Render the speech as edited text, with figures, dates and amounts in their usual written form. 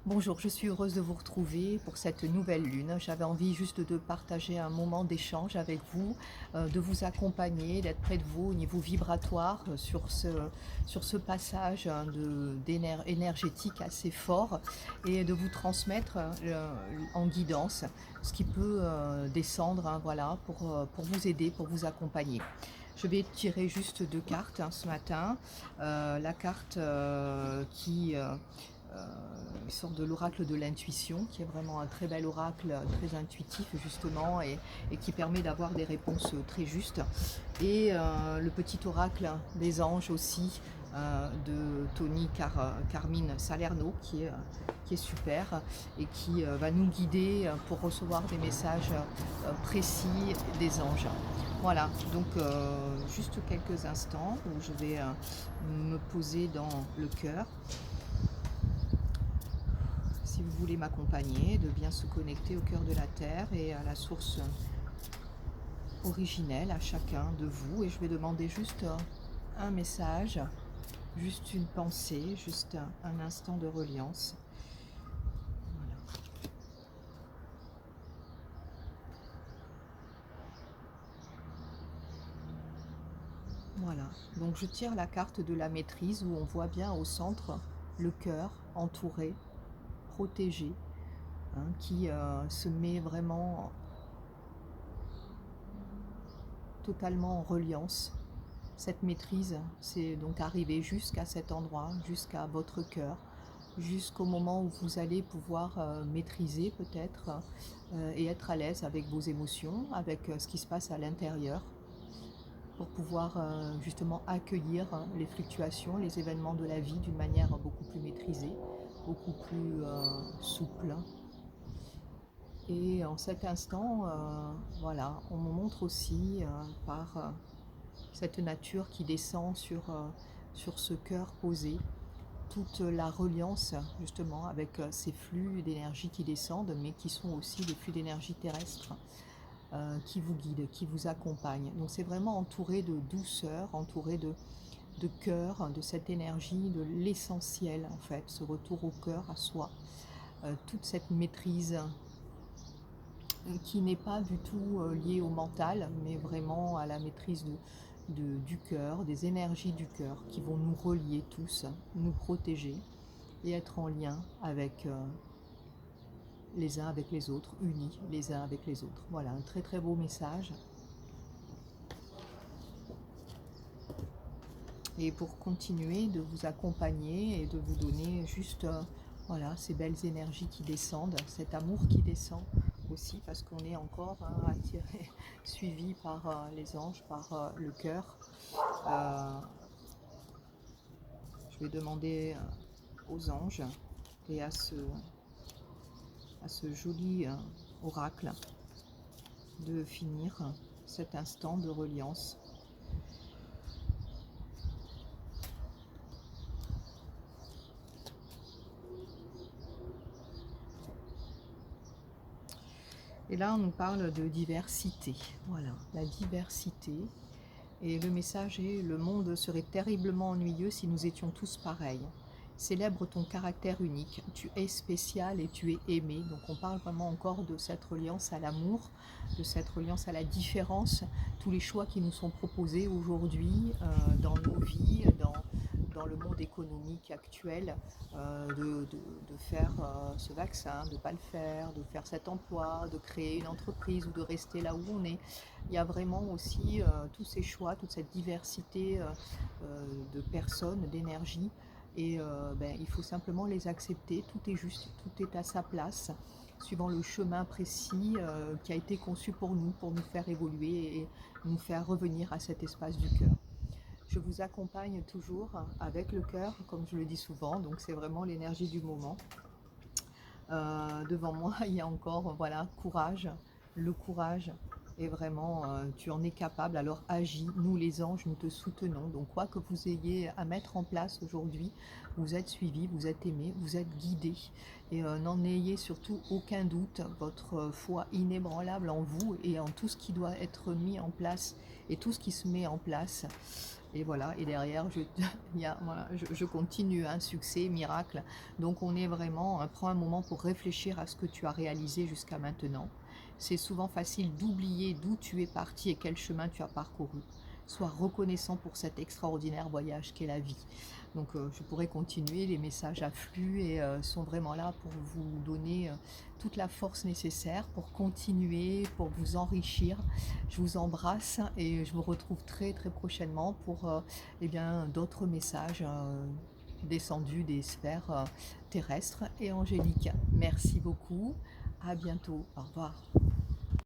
Bonjour, je suis heureuse de vous retrouver pour cette nouvelle lune. J'avais envie juste de partager un moment d'échange avec vous, de vous accompagner, d'être près de vous au niveau vibratoire sur ce passage énergétique assez fort et de vous transmettre en guidance ce qui peut descendre, hein, voilà, pour vous aider, pour vous accompagner. Je vais tirer juste deux cartes, hein, ce matin. La carte euh, sort de l'oracle de l'intuition, qui est vraiment un très bel oracle, très intuitif justement, et qui permet d'avoir des réponses très justes. Et le petit oracle des anges aussi, de Carmine Salerno, qui est super et qui va nous guider pour recevoir des messages précis des anges. Voilà, donc juste quelques instants où je vais me poser dans le cœur. Si vous voulez m'accompagner, de bien se connecter au cœur de la Terre et à la source originelle à chacun de vous. Et je vais demander juste un message, juste une pensée, juste un instant de reliance. Voilà. Voilà, donc je tire la carte de la maîtrise où on voit bien au centre le cœur entouré, protégé, hein, qui se met vraiment totalement en reliance. Cette maîtrise, c'est donc arriver jusqu'à cet endroit, jusqu'à votre cœur, jusqu'au moment où vous allez pouvoir maîtriser peut-être et être à l'aise avec vos émotions, avec ce qui se passe à l'intérieur, pour pouvoir justement accueillir les fluctuations, les événements de la vie d'une manière beaucoup plus maîtrisée, beaucoup plus souple. Et en cet instant, voilà, on me montre aussi par cette nature qui descend sur ce cœur posé, toute la reliance justement avec ces flux d'énergie qui descendent, mais qui sont aussi des flux d'énergie terrestre qui vous guident, qui vous accompagnent. Donc c'est vraiment entouré de douceur, entouré de cœur, de cette énergie, de l'essentiel en fait, ce retour au cœur, à soi, toute cette maîtrise qui n'est pas du tout liée au mental, mais vraiment à la maîtrise du cœur, des énergies du cœur qui vont nous relier tous, nous protéger et être en lien avec les uns avec les autres, unis les uns avec les autres. Voilà, un très très beau message. Et pour continuer de vous accompagner et de vous donner juste voilà, ces belles énergies qui descendent, cet amour qui descend aussi, parce qu'on est encore attiré, suivi par les anges, par le cœur. Euh, je vais demander aux anges et à ce joli oracle de finir cet instant de reliance. Et là, on nous parle de diversité. Voilà, la diversité. Et le message est: le monde serait terriblement ennuyeux si nous étions tous pareils. Célèbre ton caractère unique. Tu es spécial et tu es aimé. Donc on parle vraiment encore de cette reliance à l'amour, de cette reliance à la différence. Tous les choix qui nous sont proposés aujourd'hui dans nos vies, dans le monde économique actuel, de faire ce vaccin, de ne pas le faire, de faire cet emploi, de créer une entreprise ou de rester là où on est. Il y a vraiment aussi tous ces choix, toute cette diversité de personnes, d'énergie. Et il faut simplement les accepter. Tout est juste, tout est à sa place, suivant le chemin précis qui a été conçu pour nous faire évoluer et nous faire revenir à cet espace du cœur. Je vous accompagne toujours avec le cœur, comme je le dis souvent, donc c'est vraiment l'énergie du moment. Devant moi, il y a encore, voilà, courage, le courage. Et vraiment, tu en es capable, alors agis. Nous les anges, nous te soutenons. Donc quoi que vous ayez à mettre en place aujourd'hui, vous êtes suivis, vous êtes aimés, vous êtes guidés. Et n'en ayez surtout aucun doute, votre foi inébranlable en vous et en tout ce qui doit être mis en place et tout ce qui se met en place Et voilà, et derrière, voilà, je continue, un succès, miracle. Donc on est vraiment, prends un moment pour réfléchir à ce que tu as réalisé jusqu'à maintenant. C'est souvent facile d'oublier d'où tu es parti et quel chemin tu as parcouru. Sois reconnaissant pour cet extraordinaire voyage qu'est la vie. Donc je pourrais continuer, les messages affluent et sont vraiment là pour vous donner toute la force nécessaire pour continuer, pour vous enrichir. Je vous embrasse et je vous retrouve très très prochainement pour eh bien, d'autres messages descendus des sphères terrestres et angéliques. Merci beaucoup, à bientôt, au revoir.